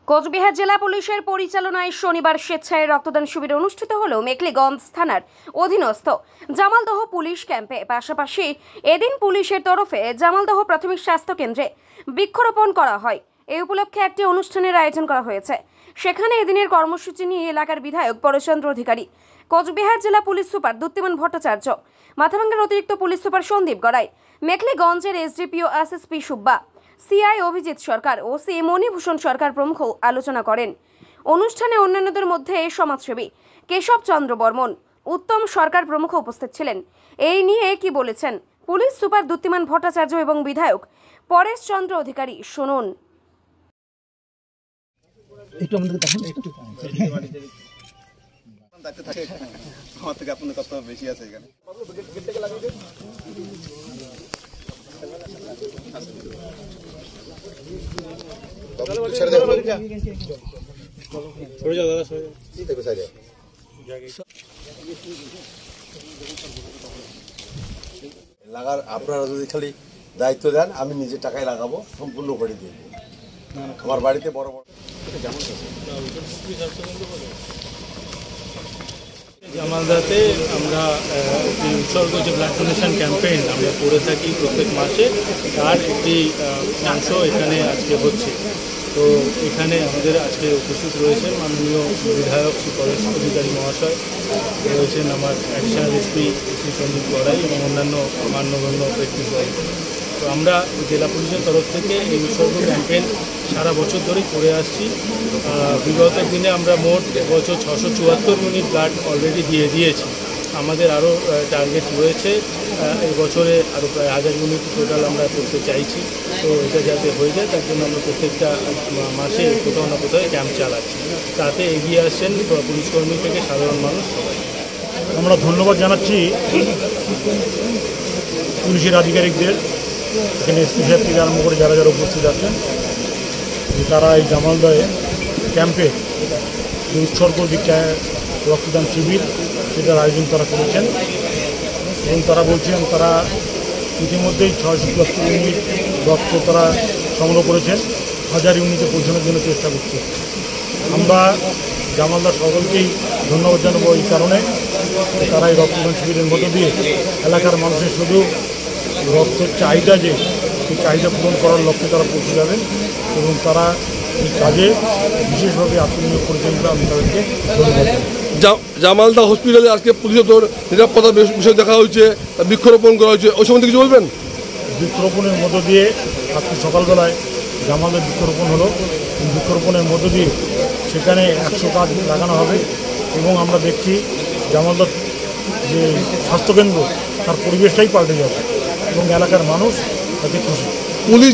কোচবিহার জেলা পুলিশের পরিচালনায় শনিবার স্বেচ্ছায় রক্তদান শিবির অনুষ্ঠিত হলো মেখলিগঞ্জ থানার অধীনস্থ জামালদহ পুলিশ ক্যাম্পে। পাশাপাশি এদিন পুলিশের তরফে জামালদহ প্রাথমিক স্বাস্থ্য কেন্দ্রে বৃক্ষরোপণ করা হয়। এই উপলক্ষে একটি অনুষ্ঠানের আয়োজন করা হয়েছে। সেখানে এদিনের কর্মসূচি নিয়ে এলাকার বিধায়ক পরেশচন্দ্র অধিকারী, কোচবিহার জেলা পুলিশ সুপার দ্যুতিমান ভট্টাচার্য, মাথাভাঙ্গার অতিরিক্ত পুলিশ সুপার সন্দীপ গড়াই, মেখলিগঞ্জের SDPO SSP Subba, CI Abhijit Sarkar OC Manibhushan Sarkar প্রমুখ আলোচনা করেন। অনুষ্ঠানে অন্যান্যদের মধ্যে সমাজসেবী কেশব চন্দ্র বর্মন, উত্তম সরকার প্রমুখ উপস্থিত ছিলেন। এই নিয়ে কি বলেছেন পুলিশ সুপার দ্যুতিমান ভট্টাচার্য এবং বিধায়ক পরেশচন্দ্র অধিকারী, শুনুন। লাগার আপনারা যদি খালি দায়িত্ব দেন, আমি নিজে টাকায় লাগাবো, সম্পূর্ণ করে দিয়ে দেবো। আমার বাড়িতে বড় বড় জামালদাতে আমরা উৎসর্গ যে ব্লাড ডোনেশন ক্যাম্পেইন আমরা করে থাকি প্রত্যেক মাসে, তার একটি অংশ এখানে আজকে হচ্ছে। তো এখানে আমাদের আজকে উপস্থিত রয়েছেন মাননীয় বিধায়ক শ্রী পরেশচন্দ্র অধিকারী মহাশয়, রয়েছেন আমার অ্যাডিশনাল এসপি শ্রী সন্দীপ গড়াই এবং অন্যান্য মান্যগণ্য ব্যক্তিবর্গ। তো আমরা জেলা পুলিশের তরফ থেকে এই উৎসর্গ ক্যাম্পেইন সারা বছর ধরেই করে আসছি। বিগত দিনে আমরা মোট এবছর 674 ইউনিট ব্লাড অলরেডি দিয়ে দিয়েছি। আমাদের আরও টার্গেট রয়েছে, এই বছরে আরও প্রায় 1000 ইউনিট টোটাল আমরা করতে চাইছি। তো এটা যাতে হয়ে যায় তার জন্য আমরা প্রত্যেকটা মাসে কোথাও না কোথাও ক্যাম্প চালাচ্ছি। তাতে এগিয়ে আসছেন পুলিশকর্মী থেকে সাধারণ মানুষ সবাই। আমরা ধন্যবাদ জানাচ্ছি পুলিশের আধিকারিকদের, এখানে এসপি সাহেব থেকে আরম্ভ করে যারা যারা উপস্থিত আছেন, যে তারা এই জামালদহে ক্যাম্পে যে উৎসর্গ রক্তদান শিবির সেটার আয়োজন তারা করেছেন এবং তারা বলছেন তারা ইতিমধ্যেই 674 ইউনিট রক্ত তারা সংগ্রহ করেছেন, 1000 ইউনিটে পৌঁছানোর জন্য চেষ্টা করছে। আমরা জামালদার সকলকেই ধন্যবাদ জানাবো এই কারণে তারা এই রক্তদান শিবিরের মধ্য দিয়ে এলাকার মানুষের শুধু রক্তের চাহিদা, যে সেই চাহিদা পূরণ করার লক্ষ্যে তারা পৌঁছে যাবেন এবং তারা এই কাজে বিশেষভাবে আত্মনিয়োগ করেছেন। আমি তাদেরকে ধন্যবাদ জানাই। জামালদা হসপিটালে আজকে পুলিশের নিরাপত্তা বিষয় দেখা হয়েছে, বৃক্ষরোপণ করা হয়েছে, ওই সম্বন্ধে কিছু বলবেন? বৃক্ষরোপণের মধ্য দিয়ে আজকে সকালবেলায় জামালদার বৃক্ষরোপণ হলো। বৃক্ষরোপণের মধ্য দিয়ে সেখানে 100 গাছ লাগানো হবে এবং আমরা দেখছি জামালদার যে স্বাস্থ্যকেন্দ্র তার পরিবেশটাই পাল্টে যাবে এবং এলাকার মানুষ তাতে খুশি। পুলিশ